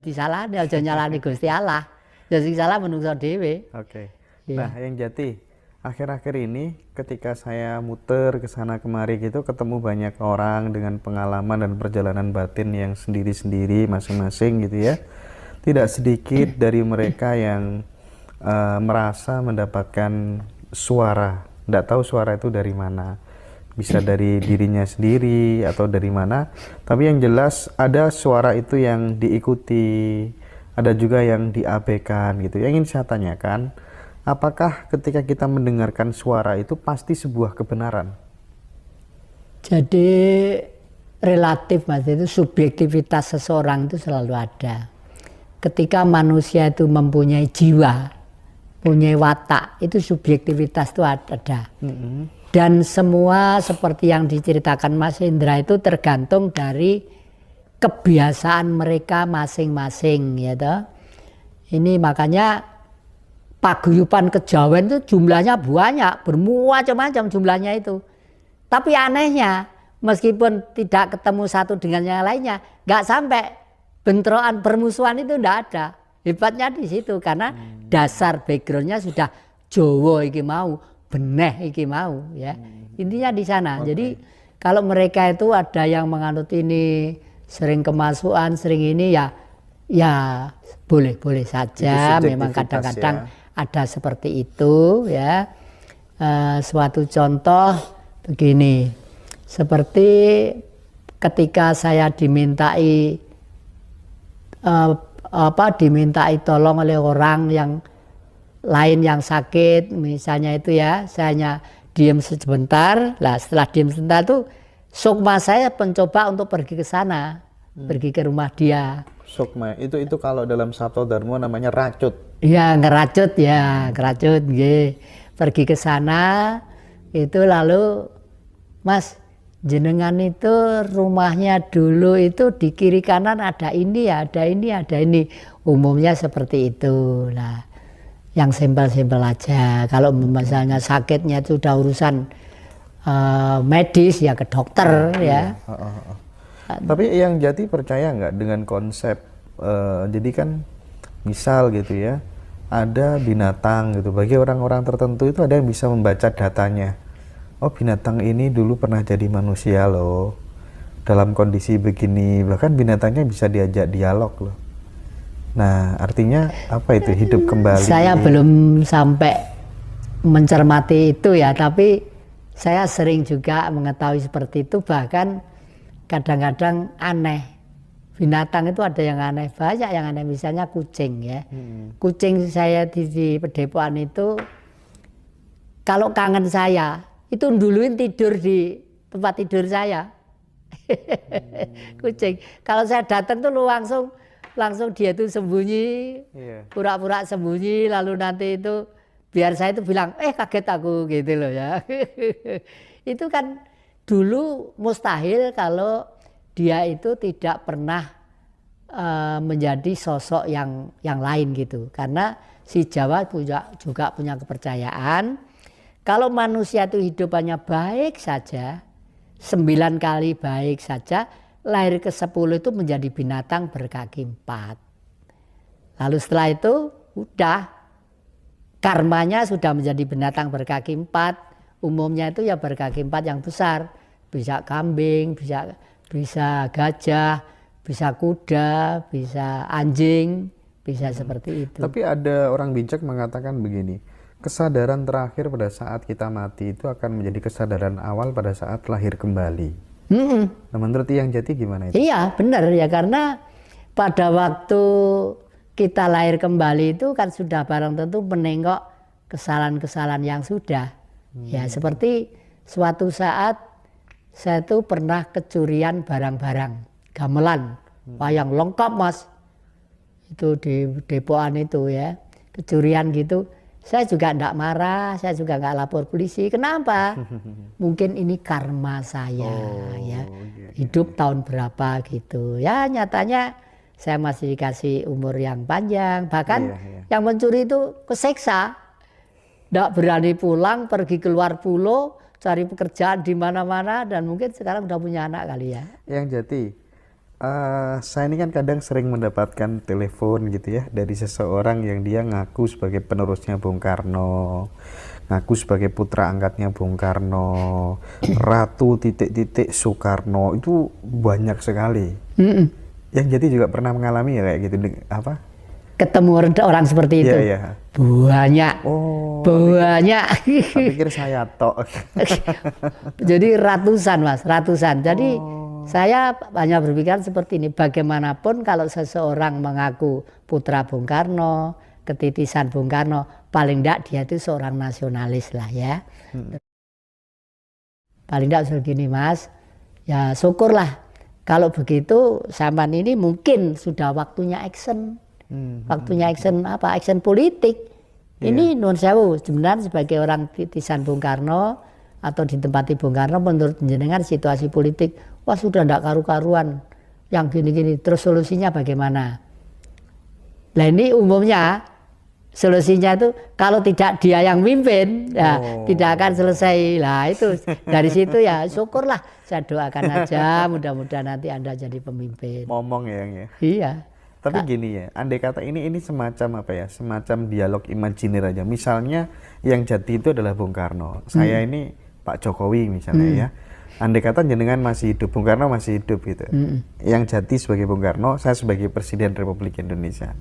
Disalahne aja nyalani Gusti Allah. Ya sing salah menungso dhewe. Oke. Iya. Nah, yang Jati, akhir-akhir ini ketika saya muter ke sana kemari gitu ketemu banyak orang dengan pengalaman dan perjalanan batin yang sendiri-sendiri masing-masing gitu ya. Tidak sedikit dari mereka yang merasa mendapatkan suara. Nggak tahu suara itu dari mana. Bisa dari dirinya sendiri atau dari mana. Tapi yang jelas ada suara itu yang diikuti, ada juga yang diabaikan gitu. Yang ingin saya tanyakan, apakah ketika kita mendengarkan suara itu pasti sebuah kebenaran? Jadi relatif Mas, itu subjektivitas seseorang itu selalu ada. Ketika manusia itu mempunyai jiwa, punya watak, itu subjektivitas itu ada. Dan semua seperti yang diceritakan Mas Indra itu tergantung dari kebiasaan mereka masing-masing ya toh. Ini makanya paguyuban kejawen itu jumlahnya banyak, bermacam-macam jumlahnya itu. Tapi anehnya, meskipun tidak ketemu satu dengan yang lainnya, nggak sampai bentrokan permusuhan itu nggak ada. Hebatnya di situ karena dasar backgroundnya sudah Jawa iki mau, beneh iki mau ya. Intinya di sana. Jadi kalau mereka itu ada yang menganut ini sering kemasukan, sering ini ya boleh-boleh saja. Memang kadang-kadang ada seperti itu ya. Suatu contoh begini, seperti ketika saya dimintai dimintai tolong oleh orang yang lain yang sakit, misalnya itu ya, saya hanya diam sebentar. Lah setelah diam sebentar tuh sukma saya mencoba untuk pergi ke sana, pergi ke rumah dia. Sukma itu kalau dalam Sabto Dharma namanya racut. Iya, ngeracut ya, ngeracut nggih. Pergi ke sana itu lalu Mas, jenengan itu rumahnya dulu itu di kiri kanan ada ini ya, ada ini, ada ini. Umumnya seperti itu. Nah, yang simpel-simpel aja. Kalau misalnya sakitnya itu udah urusan medis ya ke dokter ya. Tapi yang Jati percaya nggak dengan konsep jadi kan misal gitu ya, ada binatang gitu. Bagi orang-orang tertentu itu ada yang bisa membaca datanya. Oh, binatang ini dulu pernah jadi manusia loh. Dalam kondisi begini, bahkan binatangnya bisa diajak dialog loh. Nah, artinya apa itu hidup kembali? Saya belum sampai mencermati itu ya, tapi saya sering juga mengetahui seperti itu. Bahkan kadang-kadang aneh. Binatang itu ada yang aneh, banyak yang aneh. Misalnya kucing ya. Kucing saya di Pedepokan itu, kalau kangen saya, itu duluin tidur di tempat tidur saya. Kucing. Kalau saya datang tuh langsung dia tuh sembunyi, pura-pura sembunyi, lalu nanti itu biar saya itu bilang, kaget aku gitu loh ya. Itu kan dulu mustahil kalau dia itu tidak pernah menjadi sosok yang lain gitu. Karena si Jawa juga punya kepercayaan, kalau manusia itu hidupannya baik saja, 9 kali baik saja, lahir ke-10 itu menjadi binatang berkaki 4. Lalu setelah itu udah karmanya sudah menjadi binatang berkaki 4. Umumnya itu ya berkaki 4 yang besar. Bisa kambing, bisa gajah, bisa kuda, bisa anjing, bisa seperti itu. Tapi ada orang bijak mengatakan begini, kesadaran terakhir pada saat kita mati itu akan menjadi kesadaran awal pada saat lahir kembali. Nah, menurut yang Jati gimana itu? Iya benar ya, karena pada waktu kita lahir kembali itu kan sudah barang tentu menengok kesalahan-kesalahan yang sudah. Ya seperti suatu saat saya tuh pernah kecurian barang-barang gamelan, wayang lengkap Mas. Itu di Depokan itu ya, kecurian gitu. Saya juga enggak marah, saya juga enggak lapor polisi. Kenapa? Mungkin ini karma saya ya. Hidup tahun berapa gitu. Ya nyatanya saya masih dikasih umur yang panjang. Bahkan yang mencuri itu kesiksa. Enggak berani pulang, pergi keluar pulau, cari pekerjaan di mana-mana dan mungkin sekarang udah punya anak kali ya. Yang Jati, saya ini kan kadang sering mendapatkan telepon gitu ya dari seseorang yang dia ngaku sebagai penerusnya Bung Karno, ngaku sebagai putra angkatnya Bung Karno, Ratu titik-titik Soekarno, itu banyak sekali. Yang Jati juga pernah mengalami ya kayak gitu, apa? Ketemu orang seperti itu? Iya. Banyak. Oh, banyak. Saya pikir saya tok. Jadi ratusan Mas, ratusan. Jadi saya hanya berpikir seperti ini, bagaimanapun kalau seseorang mengaku putra Bung Karno, ketitisan Bung Karno, paling tidak dia itu seorang nasionalis lah ya. Paling tidak segini Mas, ya syukurlah kalau begitu sampean ini mungkin sudah waktunya action. Waktunya action apa? Action politik. Ini nun sewu sebenarnya sebagai orang titisan Bung Karno atau ditempati Bung Karno, menurut jenengan situasi politik wah sudah tidak karu-karuan yang gini-gini, terus solusinya bagaimana? Nah ini umumnya solusinya itu kalau tidak dia yang mimpin ya tidak akan selesai lah. Itu dari situ ya syukurlah, saya doakan aja mudah-mudahan nanti Anda jadi pemimpin. Ngomong ya, Yang ya. Iya. Tapi gini ya, andai kata ini semacam apa ya, semacam dialog imajiner aja. Misalnya yang Jati itu adalah Bung Karno, saya ini Pak Jokowi misalnya ya. Andai kata jenengan masih hidup, Bung Karno masih hidup gitu. Yang Jati sebagai Bung Karno, saya sebagai Presiden Republik Indonesia.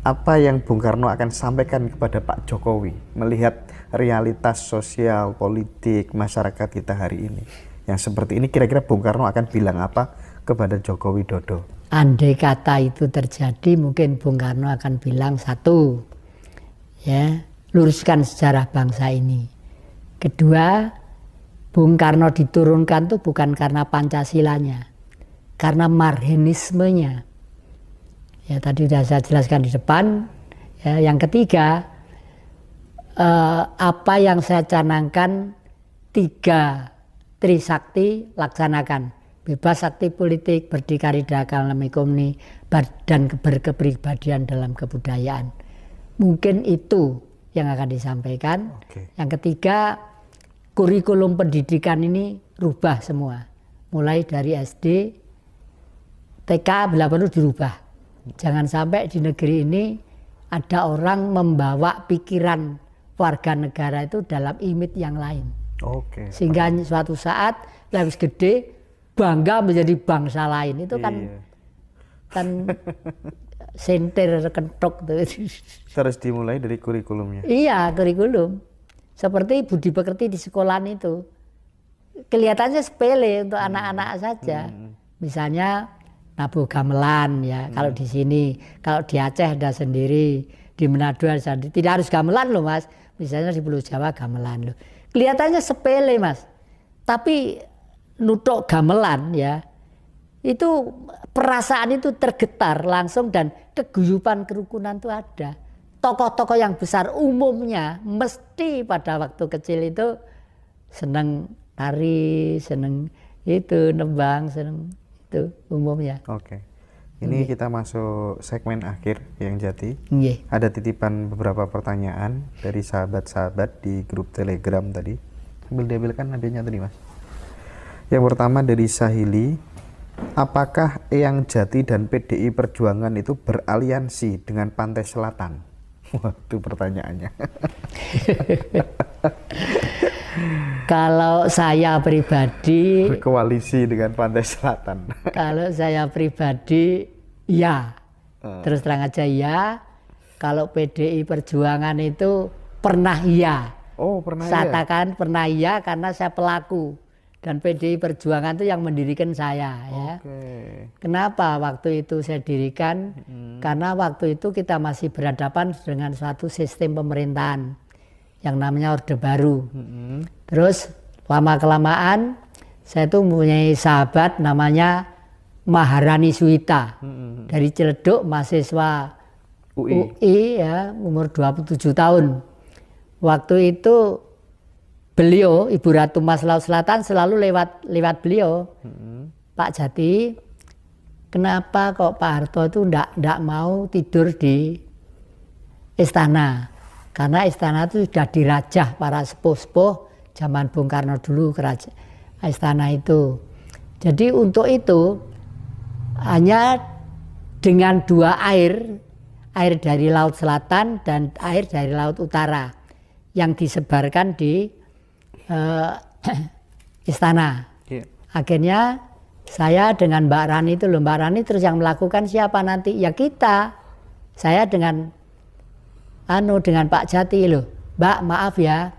Apa yang Bung Karno akan sampaikan kepada Pak Jokowi melihat realitas sosial, politik, masyarakat kita hari ini yang seperti ini, kira-kira Bung Karno akan bilang apa kepada Joko Widodo? Andai kata itu terjadi, mungkin Bung Karno akan bilang satu, ya, luruskan sejarah bangsa ini. Kedua, Bung Karno diturunkan tuh bukan karena Pancasilanya, karena marhenismenya. Ya tadi sudah saya jelaskan di depan. Ya, yang ketiga, apa yang saya canangkan 3 Trisakti laksanakan. Bebas aktif politik, berdikari dalam ekonomi, dan berkepribadian dalam kebudayaan. Mungkin itu yang akan disampaikan. Yang ketiga, kurikulum pendidikan ini rubah semua. Mulai dari SD, TK bila perlu dirubah. Jangan sampai di negeri ini ada orang membawa pikiran warga negara itu dalam image yang lain. Sehingga suatu saat habis gede bangga menjadi bangsa lain, itu kan sentir kentok tuh. Terus dimulai dari kurikulumnya. Iya, kurikulum. Seperti budi pekerti di sekolahan itu. Kelihatannya sepele untuk anak-anak saja. Misalnya nabuh gamelan ya, kalau di sini, kalau di Aceh ada sendiri, di Manado ada sendiri. Tidak harus gamelan loh Mas. Misalnya di Pulau Jawa gamelan loh. Kelihatannya sepele Mas. Tapi nutuk gamelan ya, itu perasaan itu tergetar langsung dan keguyupan kerukunan itu ada. Tokoh-tokoh yang besar umumnya mesti pada waktu kecil itu senang tari, senang itu nembang, senang itu umumnya. Ini kita masuk segmen akhir yang Jati. Ada titipan beberapa pertanyaan dari sahabat-sahabat di grup Telegram tadi. Sambil diambilkan hadiahnya tadi Mas. Yang pertama dari Sahili, apakah Eyang Jati dan PDI Perjuangan itu beraliansi dengan Pantai Selatan? Waduh pertanyaannya. Kalau saya pribadi berkoalisi dengan Pantai Selatan. Kalau saya pribadi ya, terus terang aja ya. Kalau PDI Perjuangan itu pernah ya. Pernah saya ya? katakan pernah ya karena saya pelaku. Dan PDI Perjuangan itu yang mendirikan saya ya. Kenapa waktu itu saya dirikan? Karena waktu itu kita masih berhadapan dengan suatu sistem pemerintahan yang namanya Orde Baru. Terus lama-kelamaan saya tuh mempunyai sahabat namanya Maharani Suwita dari Ciledug, mahasiswa UI ya, umur 27 tahun. Waktu itu beliau, Ibu Ratu Mas Laut Selatan selalu lewat beliau, Pak Jati, kenapa kok Pak Harto itu ndak mau tidur di istana? Karena istana itu sudah dirajah para sepuh-sepuh, zaman Bung Karno dulu istana itu. Jadi untuk itu hanya dengan 2 air dari Laut Selatan dan air dari Laut Utara yang disebarkan di istana. Yeah. Akhirnya saya dengan Mbak Rani itu loh, Mbak Rani terus yang melakukan siapa nanti? Ya kita. Saya dengan Pak Jati loh. Mbak maaf ya,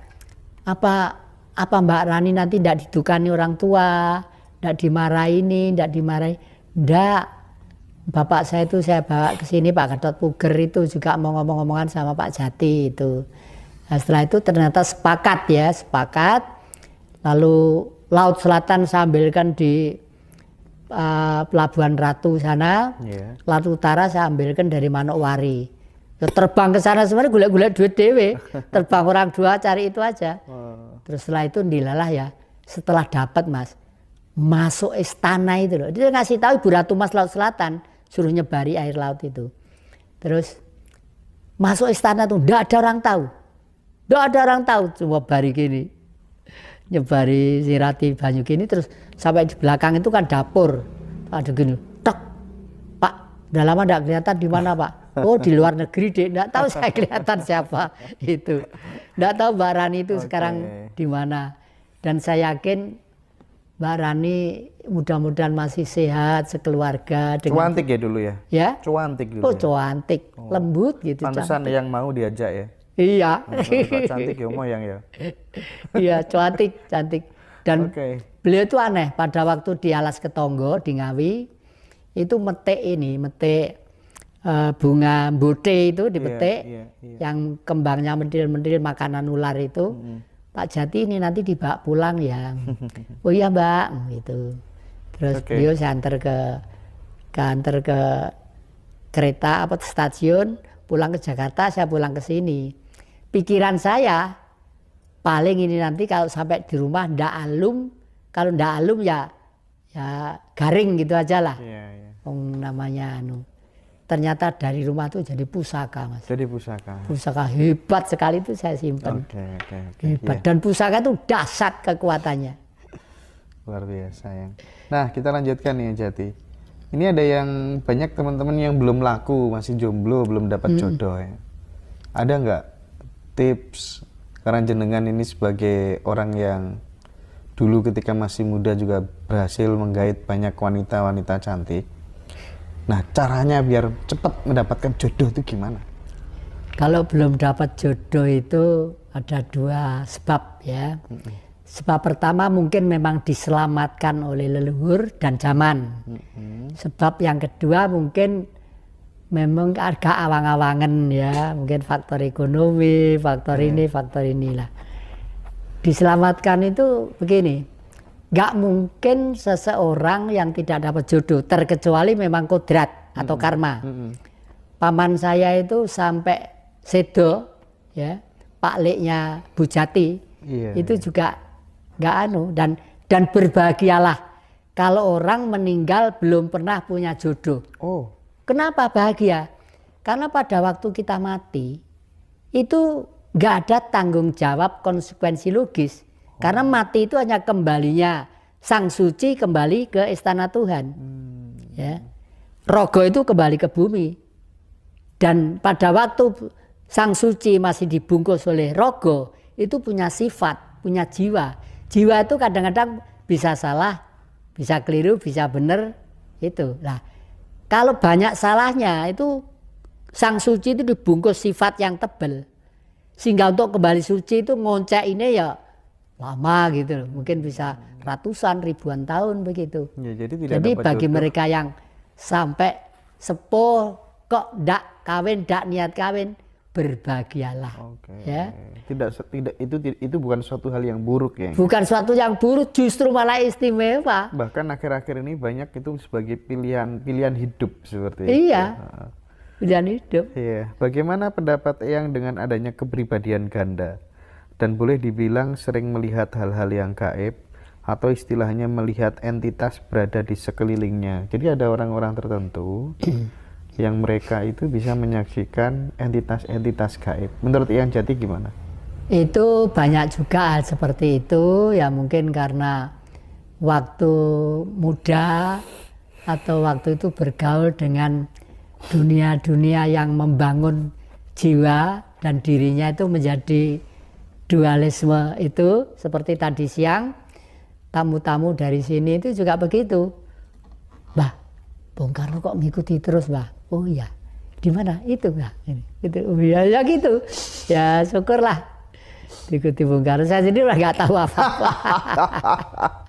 apa Mbak Rani nanti tidak didukani orang tua, tidak dimarahi ini, tidak dimarahi. Enggak. Bapak saya itu saya bawa ke sini, Pak Gatot Puger itu juga mau ngomong-ngomongan sama Pak Jati itu. Nah, setelah itu ternyata sepakat. Lalu Laut Selatan saya ambilkan di Pelabuhan Ratu sana, Laut Utara saya ambilkan dari Manokwari. Ya, terbang ke sana sebenarnya gula-gula duit dewe, terbang orang 2 cari itu aja. Terus setelah itu dilalah ya, setelah dapat Mas, masuk istana itu loh. Dia ngasih tahu Ibu Ratu Mas Laut Selatan, suruh nyebari air laut itu. Terus masuk istana tuh, nggak ada orang tahu, cuma bari gini. Nyebari sirati banyu gini, terus sampai di belakang itu kan dapur. Ada gini, tek, Pak, udah lama nggak kelihatan di mana Pak? Oh di luar negeri deh, nggak tahu saya kelihatan siapa itu. Nggak tahu Mbak Rani itu sekarang di mana. Dan saya yakin Mbak Rani mudah-mudahan masih sehat sekeluarga. Cuantik ya dulu ya? Ya? Cuantik dulu. Oh cuantik, lembut gitu. Pantesan yang mau diajak ya? Iya. Cantik ya moyang ya? Iya cantik. Dan beliau itu aneh, pada waktu di Alas Ketonggo di Ngawi, itu metik bunga bote itu dipetik, yang kembangnya mentil-mentil makanan ular itu. Pak Jati ini nanti dibawa pulang ya. Oh iya Mbak, gitu. Terus beliau saya antar ke kereta stasiun, pulang ke Jakarta, saya pulang ke sini. Pikiran saya paling ini nanti kalau sampai di rumah ndak alum, kalau ndak alum ya garing gitu aja lah. Namanya ternyata dari rumah tuh jadi pusaka Mas. Jadi pusaka. Pusaka hebat sekali itu saya simpan. Hebat. Dan pusaka itu dahsyat kekuatannya. Luar biasa yang. Nah kita lanjutkan nih Jati. Ini ada yang banyak teman-teman yang belum laku, masih jomblo, belum dapat jodoh ya. Ada nggak tips, karena jenengan ini sebagai orang yang dulu ketika masih muda juga berhasil menggait banyak wanita-wanita cantik. Nah caranya biar cepat mendapatkan jodoh itu gimana? Kalau belum dapat jodoh itu ada 2 sebab ya. Sebab pertama mungkin memang diselamatkan oleh leluhur dan zaman. Sebab yang kedua mungkin memang agak awang-awangan ya, mungkin faktor ekonomi, faktor ini, faktor inilah. Diselamatkan itu begini, nggak mungkin seseorang yang tidak dapat jodoh, terkecuali memang kodrat atau karma. Paman saya itu sampai sedo, ya, Pak Leknya Bu Jati, itu juga nggak dan berbahagialah kalau orang meninggal belum pernah punya jodoh. Kenapa bahagia? Karena pada waktu kita mati, itu nggak ada tanggung jawab konsekuensi logis. Karena mati itu hanya kembalinya sang suci kembali ke istana Tuhan. Ya. Rogo itu kembali ke bumi. Dan pada waktu sang suci masih dibungkus oleh rogo, itu punya sifat, punya jiwa. Jiwa itu kadang-kadang bisa salah, bisa keliru, bisa benar. Itu. Nah, kalau banyak salahnya itu sang suci itu dibungkus sifat yang tebal. Sehingga untuk kembali suci itu ngoncek ini ya lama gitu loh. Mungkin bisa ratusan, ribuan tahun begitu. Ya, jadi bagi mereka yang sampai sepuh kok ndak kawin, ndak niat kawin, berbahagialah. Ya. Itu bukan suatu hal yang buruk ya. Bukan suatu yang buruk, justru malah istimewa. Bahkan akhir-akhir ini banyak itu sebagai pilihan hidup seperti itu. Iya. Pilihan hidup. Iya. Bagaimana pendapat Eyang dengan adanya kepribadian ganda dan boleh dibilang sering melihat hal-hal yang gaib atau istilahnya melihat entitas berada di sekelilingnya. Jadi ada orang-orang tertentu yang mereka itu bisa menyaksikan entitas-entitas gaib. Menurut Eyang Jati gimana? Itu banyak juga hal seperti itu, ya mungkin karena waktu muda atau waktu itu bergaul dengan dunia-dunia yang membangun jiwa dan dirinya itu menjadi dualisme itu. Seperti tadi siang, tamu-tamu dari sini itu juga begitu. Mbah, Bung Karno kok ngikuti terus, Mbah? Oh iya, di mana? Itu, Mbah. Itu, ya gitu. Ya syukurlah. Diikuti Bung Karno, saya sendiri udah nggak tahu apa-apa.